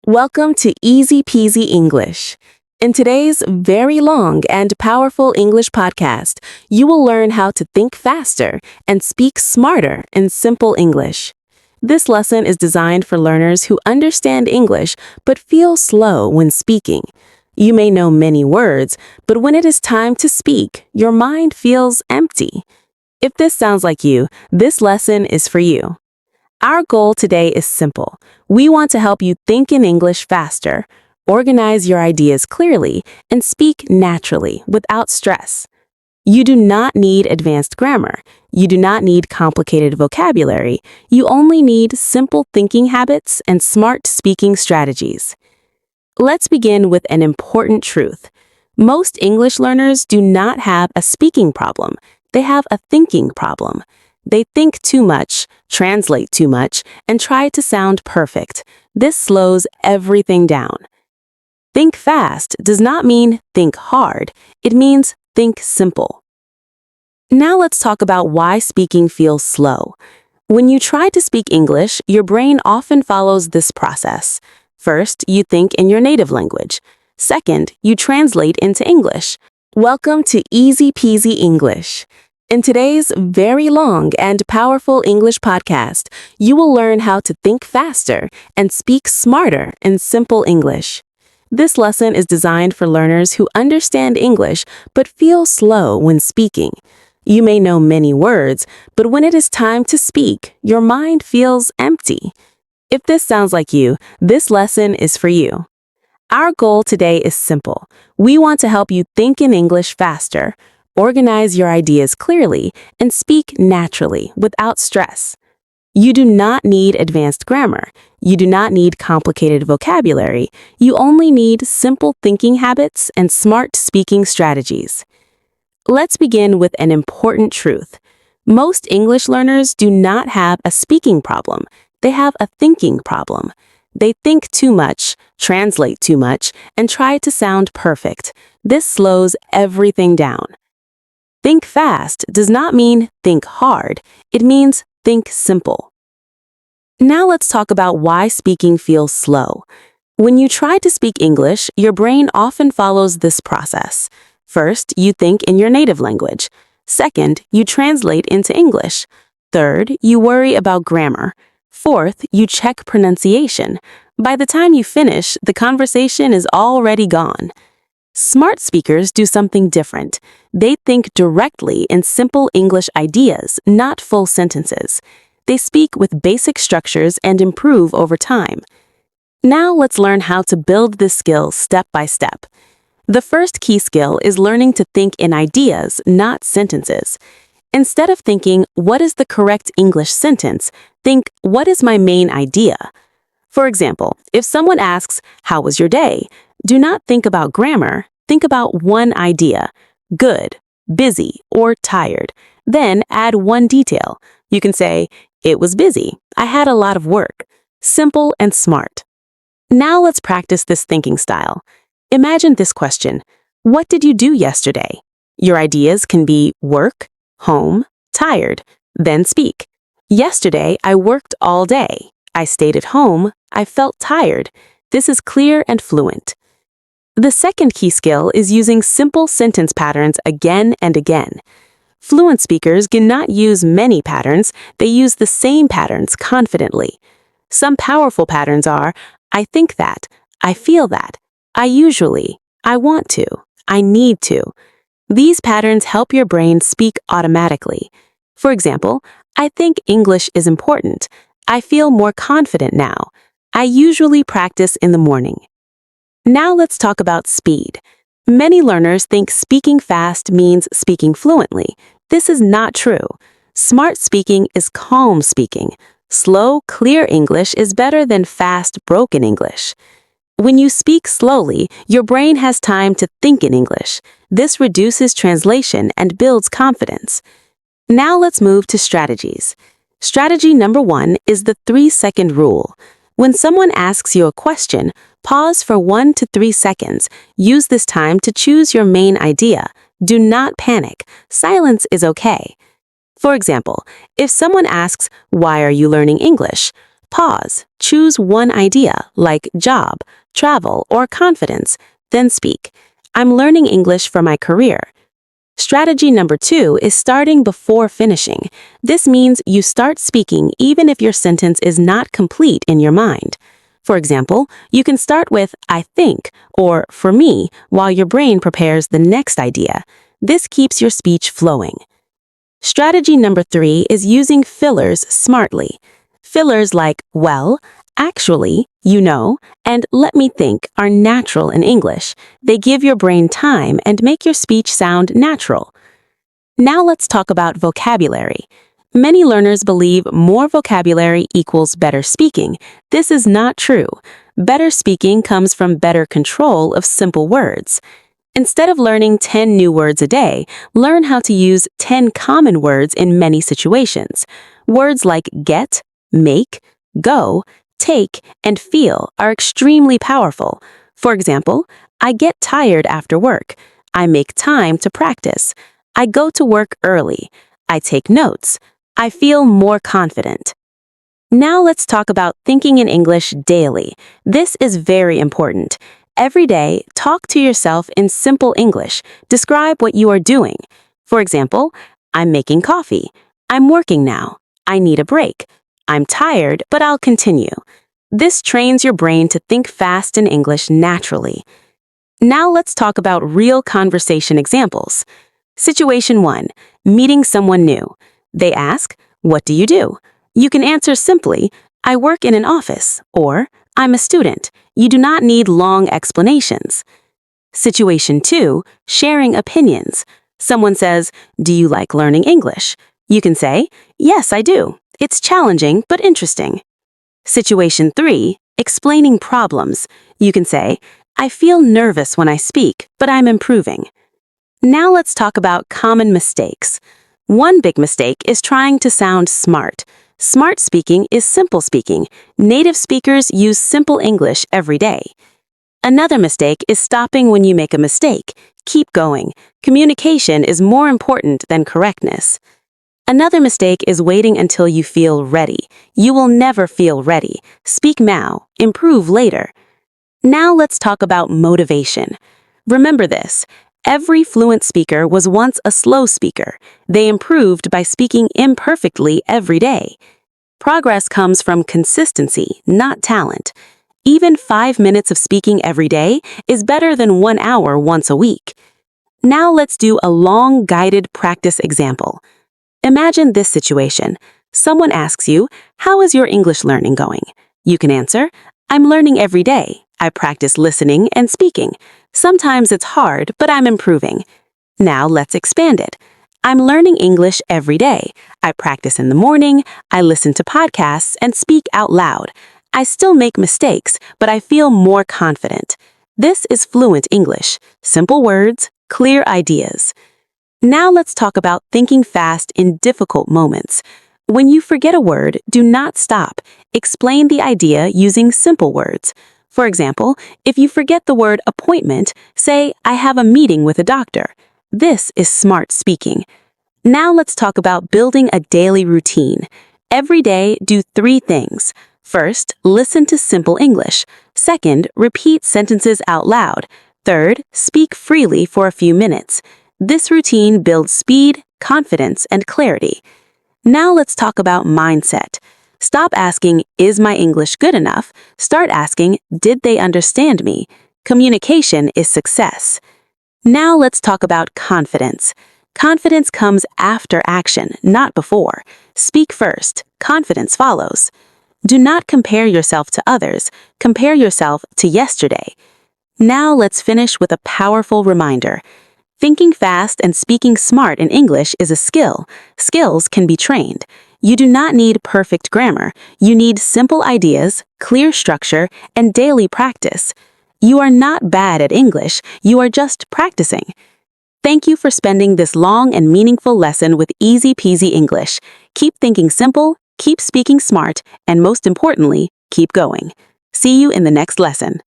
Welcome to Easy Peasy English. In today's very long and powerful English podcast, you will learn how to think faster and speak smarter in simple English. This lesson is designed for learners who understand English but feel slow when speaking. You may know many words, but when it is time to speak, your mind feels empty. If this sounds like you, this lesson is for you. Our goal today is simple. We want to help you think in English faster, organize your ideas clearly, and speak naturally without stress. You do not need advanced grammar. You do not need complicated vocabulary. You only need simple thinking habits and smart speaking strategies. Let's begin with an important truth. Most English learners do not have a speaking problem. They have a thinking problem. They think too much, translate too much, and try to sound perfect. This slows everything down. Think fast does not mean think hard. It means think simple. Now let's talk about why speaking feels slow. When you try to speak English, your brain often follows this process. First, you think in your native language. Second, you translate into English. Welcome to Easy Peasy English. In today's very long and powerful English podcast, you will learn how to think faster and speak smarter in simple English. This lesson is designed for learners who understand English but feel slow when speaking. You may know many words, but when it is time to speak, your mind feels empty. If this sounds like you, this lesson is for you. Our goal today is simple. We want to help you think in English faster, organize your ideas clearly, and speak naturally without stress. You do not need advanced grammar. You do not need complicated vocabulary. You only need simple thinking habits and smart speaking strategies. Let's begin with an important truth. Most English learners do not have a speaking problem. They have a thinking problem. They think too much, translate too much, and try to sound perfect. This slows everything down. Think fast does not mean think hard. It means think simple. Now let's talk about why speaking feels slow. When you try to speak English, your brain often follows this process. First, you think in your native language. Second, you translate into English. Third, you worry about grammar. Fourth, you check pronunciation. By the time you finish, the conversation is already gone. Smart speakers do something different. They think directly in simple English ideas, not full sentences. They speak with basic structures and improve over time. Now let's learn how to build this skill step by step. The first key skill is learning to think in ideas, not sentences. Instead of thinking, what is the correct English sentence, think, what is my main idea? For example, if someone asks, how was your day? Do not think about grammar, think about one idea, good, busy, or tired. Then add one detail. You can say, it was busy, I had a lot of work. Simple and smart. Now let's practice this thinking style. Imagine this question, what did you do yesterday? Your ideas can be work, home, tired, then speak. Yesterday, I worked all day. I stayed at home, I felt tired. This is clear and fluent. The second key skill is using simple sentence patterns again and again. Fluent speakers do not use many patterns, they use the same patterns confidently. Some powerful patterns are, I think that, I feel that, I usually, I want to, I need to. These patterns help your brain speak automatically. For example, I think English is important. I feel more confident now. I usually practice in the morning. Now let's talk about speed. Many learners think speaking fast means speaking fluently. This is not true. Smart speaking is calm speaking. Slow, clear English is better than fast, broken English. When you speak slowly, your brain has time to think in English. This reduces translation and builds confidence. Now let's move to strategies. Strategy number 1 is the 3-second rule. When someone asks you a question, pause for 1 to 3 seconds. Use this time to choose your main idea. Do not panic. Silence is okay. For example, if someone asks, why are you learning English? Pause. Choose one idea, like job, travel, or confidence, then speak. I'm learning English for my career. Strategy number 2 is starting before finishing. This means you start speaking even if your sentence is not complete in your mind. For example, you can start with I think or for me while your brain prepares the next idea. This keeps your speech flowing. Strategy number 3 is using fillers smartly. Fillers like well, actually, you know, and let me think are natural in English. They give your brain time and make your speech sound natural. Now let's talk about vocabulary. Many learners believe more vocabulary equals better speaking. This is not true. Better speaking comes from better control of simple words. Instead of learning 10 new words a day, learn how to use 10 common words in many situations. Words like get, make, go, take, and feel are extremely powerful. For example, I get tired after work. I make time to practice. I go to work early. I take notes. I feel more confident. Now let's talk about thinking in English daily. This is very important. Every day, talk to yourself in simple English. Describe what you are doing. For example, I'm making coffee. I'm working now. I need a break. I'm tired, but I'll continue. This trains your brain to think fast in English naturally. Now let's talk about real conversation examples. Situation 1. Meeting someone new. They ask, what do you do? You can answer simply, I work in an office, or I'm a student. You do not need long explanations. Situation 2. Sharing opinions. Someone says, do you like learning English? You can say, yes, I do. It's challenging, but interesting. Situation 3. Explaining problems. You can say, I feel nervous when I speak, but I'm improving. Now let's talk about common mistakes. One big mistake is trying to sound smart. Smart speaking is simple speaking. Native speakers use simple English every day. Another mistake is stopping when you make a mistake. Keep going. Communication is more important than correctness. Another mistake is waiting until you feel ready. You will never feel ready. Speak now, improve later. Now let's talk about motivation. Remember this. Every fluent speaker was once a slow speaker. They improved by speaking imperfectly every day. Progress comes from consistency, not talent. Even 5 minutes of speaking every day is better than 1 hour once a week. Now let's do a long guided practice example. Imagine this situation. Someone asks you, how is your English learning going? You can answer, I'm learning every day. I practice listening and speaking. Sometimes it's hard, but I'm improving. Now let's expand it. I'm learning English every day. I practice in the morning, I listen to podcasts, and speak out loud. I still make mistakes, but I feel more confident. This is fluent English. Simple words, clear ideas. Now let's talk about thinking fast in difficult moments. When you forget a word, do not stop. Explain the idea using simple words. For example, if you forget the word appointment, say, I have a meeting with a doctor. This is smart speaking. Now let's talk about building a daily routine. Every day, do 3 things. First, listen to simple English. Second, repeat sentences out loud. Third, speak freely for a few minutes. This routine builds speed, confidence, and clarity. Now let's talk about mindset. Stop asking, is my English good enough? Start asking, did they understand me? Communication is success. Now let's talk about confidence. Confidence comes after action, not before. Speak first, confidence follows. Do not compare yourself to others. Compare yourself to yesterday. Now let's finish with a powerful reminder. Thinking fast and speaking smart in English is a skill. Skills can be trained. You do not need perfect grammar. You need simple ideas, clear structure, and daily practice. You are not bad at English. You are just practicing. Thank you for spending this long and meaningful lesson with Easy Peasy English. Keep thinking simple, keep speaking smart, and most importantly, keep going. See you in the next lesson.